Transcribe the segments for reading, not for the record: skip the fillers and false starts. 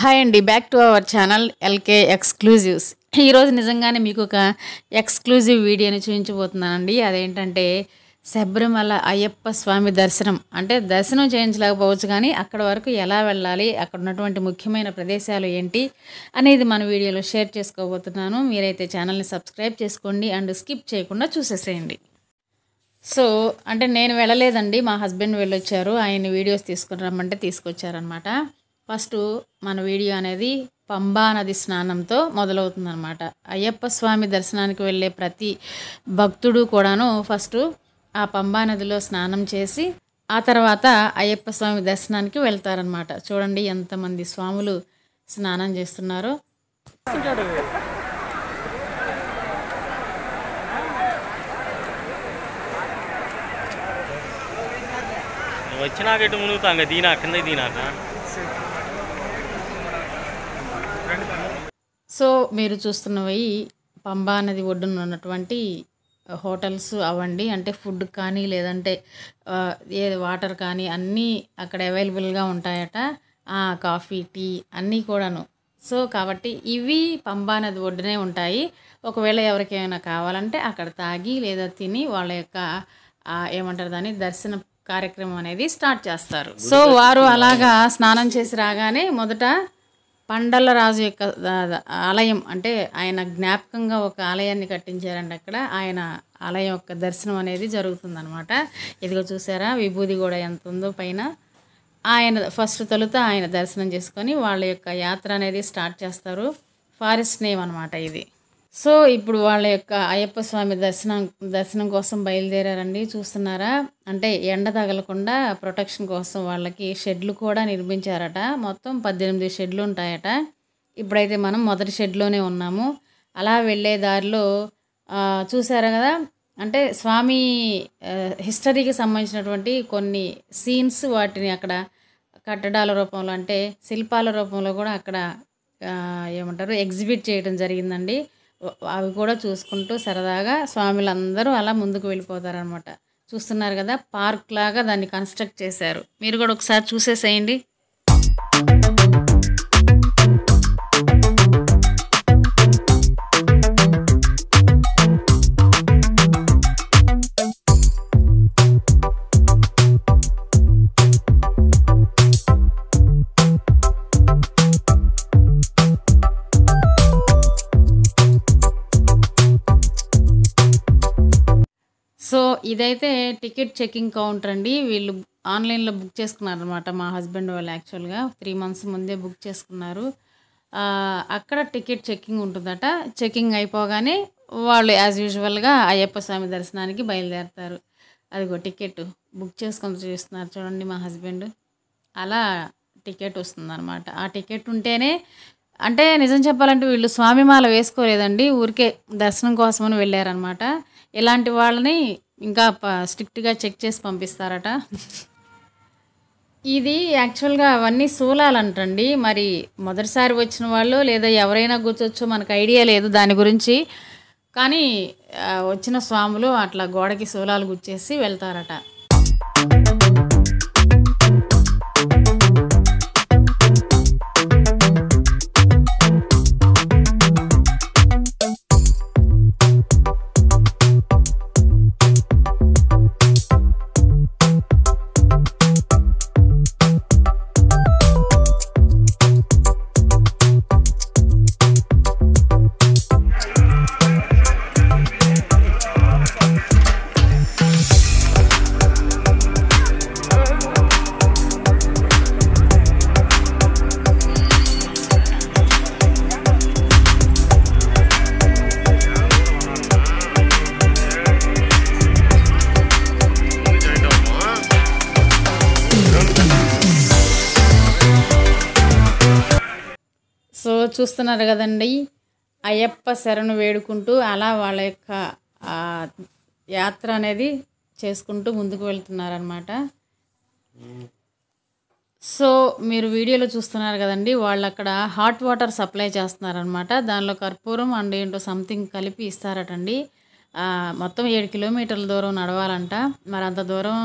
Hi అండి, back to our channel LK exclusives. ఈరోజు నిజంగానే మీకు ఒక ఎక్స్క్లూజివ్ వీడియోని చూపించబోతున్నానండి. అదేంటంటే శబరిమల అయ్యప్ప స్వామి దర్శనం. అంటే దర్శనం చేయించలేకపోవచ్చు, కానీ అక్కడ వరకు ఎలా వెళ్ళాలి, అక్కడ ఉన్నటువంటి ముఖ్యమైన ప్రదేశాలు ఏంటి అనేది మన వీడియోలో షేర్ చేసుకోబోతున్నాను. మీరైతే ఛానల్ని సబ్స్క్రైబ్ చేసుకోండి అండ్ స్కిప్ చేయకుండా చూసేసేయండి. సో అంటే నేను వెళ్ళలేదండి, మా హస్బెండ్ వెళ్ళొచ్చారు. ఆయన వీడియోస్ తీసుకుని రమ్మంటే తీసుకొచ్చారనమాట. ఫస్ట్ మన వీడియో అనేది పంబా నది స్నానంతో మొదలవుతుందన్నమాట. అయ్యప్ప స్వామి దర్శనానికి వెళ్ళే ప్రతి భక్తుడు కూడాను ఫస్ట్ ఆ పంబా నదిలో స్నానం చేసి ఆ తర్వాత అయ్యప్ప స్వామి దర్శనానికి వెళ్తారనమాట. చూడండి ఎంతమంది స్వాములు స్నానం చేస్తున్నారో. వచ్చినాక ఎటు మునుగుతాం దీనా కింద దీనాక. సో మీరు చూస్తున్నవి పంబా నది ఒడ్డున ఉన్నటువంటి హోటల్స్ అవ్వండి. అంటే ఫుడ్ కానీ లేదంటే ఏ వాటర్ కానీ అన్నీ అక్కడ అవైలబుల్గా ఉంటాయట. కాఫీ, టీ అన్నీ కూడాను. సో కాబట్టి ఇవి పంబా నది ఒడ్డునే ఉంటాయి. ఒకవేళ ఎవరికైనా కావాలంటే అక్కడ తాగి లేదా తిని వాళ్ళ యొక్క ఏమంటారు దాన్ని దర్శన కార్యక్రమం అనేది స్టార్ట్ చేస్తారు. సో వారు అలాగా స్నానం చేసి రాగానే మొదట పండలరాజు యొక్క ఆలయం, అంటే ఆయన జ్ఞాపకంగా ఒక ఆలయాన్ని కట్టించారండి. అక్కడ ఆయన ఆలయం యొక్క దర్శనం అనేది జరుగుతుందనమాట. ఇదిగో చూసారా విభూది కూడా ఎంత ఉందో పైన. ఆయన ఫస్ట్ తొలుత ఆయన దర్శనం చేసుకొని వాళ్ళ యొక్క యాత్ర అనేది స్టార్ట్ చేస్తారు. ఫారెస్ట్ నేమ్ అనమాట ఇది. సో ఇప్పుడు వాళ్ళ యొక్క అయ్యప్ప స్వామి దర్శనం కోసం బయలుదేరారండి. చూస్తున్నారా, అంటే ఎండ తగలకుండా ప్రొటెక్షన్ కోసం వాళ్ళకి షెడ్లు కూడా నిర్మించారట. మొత్తం 18 షెడ్లు ఉంటాయట. ఇప్పుడైతే మనం మొదటి షెడ్లోనే ఉన్నాము. అలా వెళ్ళే దారిలో చూసారా కదా, అంటే స్వామి హిస్టరీకి సంబంధించినటువంటి కొన్ని సీన్స్ వాటిని అక్కడ కట్టడాల రూపంలో అంటే శిల్పాల రూపంలో కూడా అక్కడ ఏమంటారు ఎగ్జిబిట్ చేయడం జరిగిందండి. అవి కూడా చూసుకుంటూ సరదాగా స్వాములందరూ అలా ముందుకు వెళ్ళిపోతారనమాట. చూస్తున్నారు కదా, పార్క్ లాగా దాన్ని కన్స్ట్రక్ట్ చేశారు. మీరు కూడా ఒకసారి చూసేసేయండి. సో ఇదైతే టికెట్ చెకింగ్ కౌంటర్ అండి. వీళ్ళు ఆన్లైన్లో బుక్ చేసుకున్నారనమాట. మా హస్బెండ్ వాళ్ళు యాక్చువల్గా 3 months ముందే బుక్ చేసుకున్నారు. అక్కడ టికెట్ చెకింగ్ ఉంటుందట. చెకింగ్ అయిపోగానే వాళ్ళు యాజ్ యూజువల్గా అయ్యప్ప స్వామి దర్శనానికి బయలుదేరుతారు. అదిగో టికెట్ బుక్ చేసుకొని చూస్తున్నారు చూడండి మా హస్బెండ్. అలా టికెట్ వస్తుందన్నమాట. ఆ టికెట్ ఉంటేనే, అంటే నిజం చెప్పాలంటే వీళ్ళు స్వామిమాల వేసుకోలేదండి, ఊరికే దర్శనం కోసమని వెళ్ళారనమాట. ఇలాంటి వాళ్ళని ఇంకా స్ట్రిక్ట్గా చెక్ చేసి పంపిస్తారట. ఇది యాక్చువల్గా అవన్నీ శూలాలంటండి. మరి మొదటిసారి వచ్చిన వాళ్ళు లేదా ఎవరైనా కూర్చోచ్చో మనకు ఐడియా లేదు దాని గురించి. కానీ వచ్చిన స్వాములు అట్లా గోడకి శూలాలు గుచ్చేసి వెళ్తారట. సో చూస్తున్నారు కదండి, అయ్యప్ప శరణు వేడుకుంటూ అలా వాళ్ళ యొక్క యాత్ర అనేది చేసుకుంటూ ముందుకు వెళ్తున్నారనమాట. సో మీరు వీడియోలో చూస్తున్నారు కదండి, వాళ్ళు అక్కడ హాట్ వాటర్ సప్లై చేస్తున్నారనమాట. దానిలో కర్పూరం అండ్ ఏంటో సంథింగ్ కలిపి ఇస్తారటండి. మొత్తం 7 కిలోమీటర్ల దూరం నడవాలంట. మరి అంత దూరం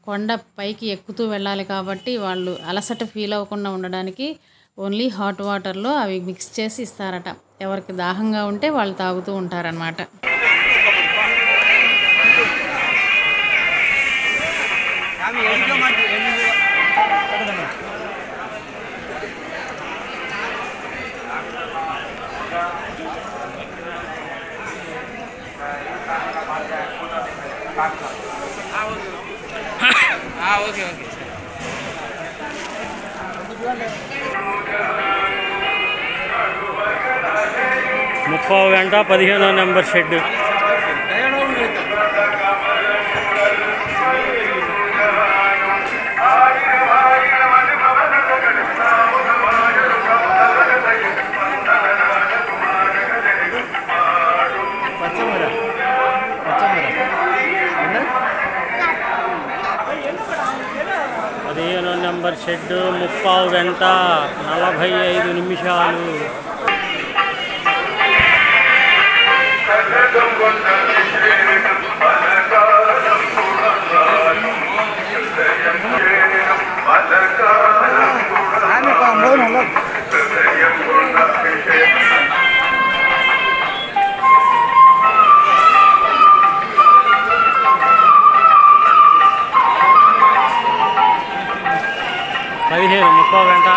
కొండ పైకి ఎక్కుతూ వెళ్ళాలి కాబట్టి వాళ్ళు అలసట ఫీల్ అవ్వకుండా ఉండడానికి ఓన్లీ హాట్ వాటర్లో అవి మిక్స్ చేసి ఇస్తారట. ఎవరికి దాహంగా ఉంటే వాళ్ళు తాగుతూ ఉంటారనమాట. Okay okay. 30 గంట 15వ నెంబర్ షెడ్. నెంబర్ షెడ్ 30 గంట 45 నిమిషాలు. ముప్పై గంట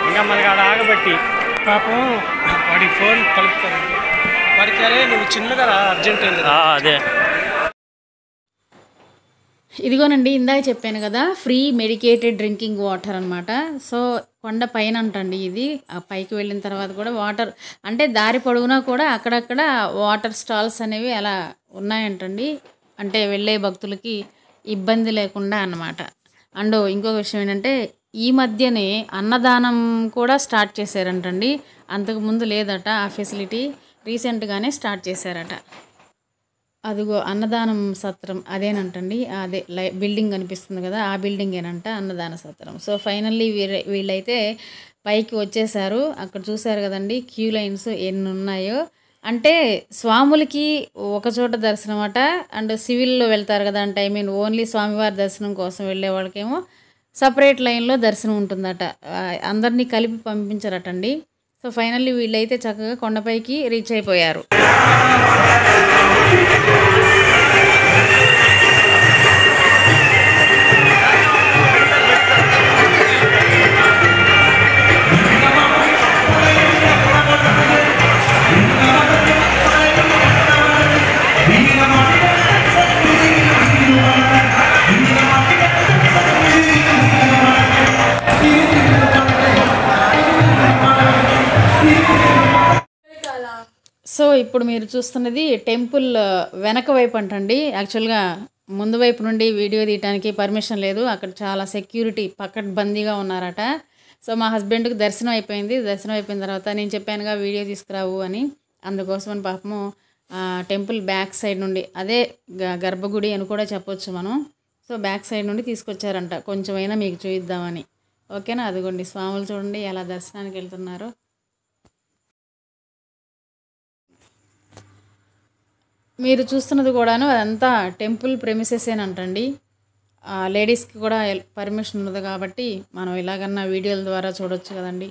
ఇంకా మనకి ఆడ ఆగబట్టి పాపం వాడికి ఫోన్ కలుపుతారు. వాడికి అరే నువ్వు చిన్నగా అర్జెంట్ అయింది. అదే ఇదిగోనండి, ఇందాక చెప్పాను కదా, ఫ్రీ మెడికేటెడ్ డ్రింకింగ్ వాటర్ అనమాట. సో కొండ పైన అంటండి ఇది. ఆ పైకి వెళ్ళిన తర్వాత కూడా వాటర్ అంటే దారి పొడవునా కూడా అక్కడక్కడ వాటర్ స్టాల్స్ అనేవి అలా ఉన్నాయంటండి. అంటే వెళ్ళే భక్తులకి ఇబ్బంది లేకుండా అన్నమాట. అండ్ ఇంకొక విషయం ఏంటంటే ఈ మధ్యనే అన్నదానం కూడా స్టార్ట్ చేశారంటండి. అంతకుముందు లేదట ఆ ఫెసిలిటీ, రీసెంట్గానే స్టార్ట్ చేశారట. అదిగో అన్నదానం సత్రం అదేనంటండి. అదే బిల్డింగ్ కనిపిస్తుంది కదా, ఆ బిల్డింగేనంట అన్నదాన సత్రం. సో ఫైనల్లీ వీళ్ళైతే పైకి వచ్చేసారు. అక్కడ చూసారు కదండి క్యూ లైన్స్ ఎన్ని ఉన్నాయో. అంటే స్వాములకి ఒకచోట దర్శనం అట, అండ్ సివిల్లో వెళ్తారు కదా, అంటే ఐ మీన్ ఓన్లీ స్వామివారి దర్శనం కోసం వెళ్ళే వాళ్ళకేమో సపరేట్ లైన్లో దర్శనం ఉంటుందట. అందరినీ కలిపి పంపించారటండి. సో ఫైనల్లీ వీళ్ళైతే చక్కగా కొండపైకి రీచ్ అయిపోయారు. సో ఇప్పుడు మీరు చూస్తున్నది టెంపుల్ వెనక వైపు అంటండి. యాక్చువల్గా ముందు వైపు నుండి వీడియో తీయడానికి పర్మిషన్ లేదు, అక్కడ చాలా సెక్యూరిటీ పకడ్బందీగా ఉన్నారట. సో మా హస్బెండ్కి దర్శనం అయిపోయింది. దర్శనం అయిపోయిన తర్వాత నేను చెప్పానుగా వీడియో తీసుకురావు అని, అందుకోసమని పాపము టెంపుల్ బ్యాక్ సైడ్ నుండి, అదే గర్భగుడి అని కూడా చెప్పొచ్చు మనం. సో బ్యాక్ సైడ్ నుండి తీసుకొచ్చారంట, కొంచెమైనా మీకు చూపిద్దామని. ఓకేనా, అదిగోండి స్వాములు చూడండి ఎలా దర్శనానికి వెళ్తున్నారో. మీరు చూస్తున్నది కూడాను అదంతా టెంపుల్ ప్రెమిసెసేనంటండి. లేడీస్కి కూడా పర్మిషన్ ఉన్నది కాబట్టి మనం ఇలాగన్నా వీడియోల ద్వారా చూడొచ్చు కదండి.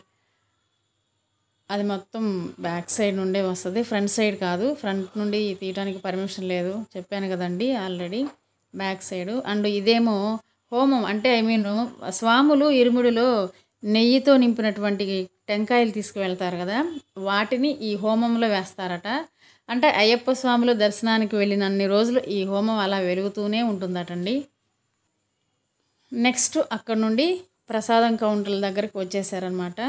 అది మొత్తం బ్యాక్ సైడ్ నుండే వస్తుంది, ఫ్రంట్ సైడ్ కాదు. ఫ్రంట్ నుండి తీయడానికి పర్మిషన్ లేదు, చెప్పాను కదండి ఆల్రెడీ. Back side. అండ్ ఇదేమో హోమం, అంటే ఐ మీన్ స్వాములు ఇరుముడిలో నెయ్యితో నింపినటువంటి టెంకాయలు తీసుకువెళ్తారు కదా, వాటిని ఈ హోమంలో వేస్తారట. అంటే అయ్యప్ప స్వాములు దర్శనానికి వెళ్ళినన్ని రోజులు ఈ హోమం అలా వెలుగుతూనే ఉంటుందటండి. నెక్స్ట్ అక్కడ నుండి ప్రసాదం కౌంటర్ల దగ్గరికి వచ్చేసారనమాట.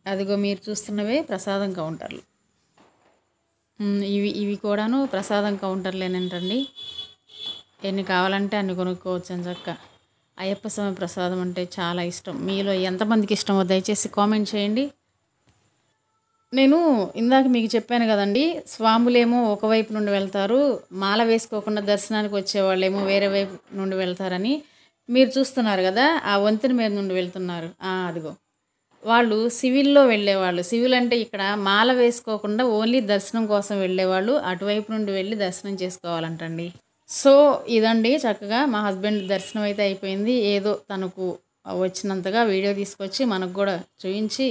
అదిగో మీరు చూస్తున్నవే ప్రసాదం కౌంటర్లు. ఇవి కూడాను ప్రసాదం కౌంటర్లేనంటండి. ఎన్ని కావాలంటే అన్ని కొనుక్కోవచ్చు అని చక్క. అయ్యప్ప స్వామి ప్రసాదం అంటే చాలా ఇష్టం. మీలో ఎంతమందికి ఇష్టమో దయచేసి కామెంట్ చేయండి. నేను ఇందాక మీకు చెప్పాను కదండి, స్వాములేమో ఒకవైపు నుండి వెళ్తారు, మాల వేసుకోకుండా దర్శనానికి వచ్చేవాళ్ళేమో వేరే వైపు నుండి వెళ్తారని. మీరు చూస్తున్నారు కదా ఆ వంతెన మీద నుండి వెళ్తున్నారు, అదిగో వాళ్ళు సివిల్లో వెళ్ళేవాళ్ళు. సివిల్ అంటే ఇక్కడ మాల వేసుకోకుండా ఓన్లీ దర్శనం కోసం వెళ్ళేవాళ్ళు అటువైపు నుండి వెళ్ళి దర్శనం చేసుకోవాలంటండి. సో ఇదండి చక్కగా మా హస్బెండ్ దర్శనం అయితే అయిపోయింది. ఏదో తనకు వచ్చినంతగా వీడియో తీసుకొచ్చి మనకు కూడా చూపించి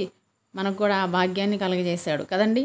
మనకు కూడా ఆ భాగ్యాన్ని కలుగజేశాడు కదండి.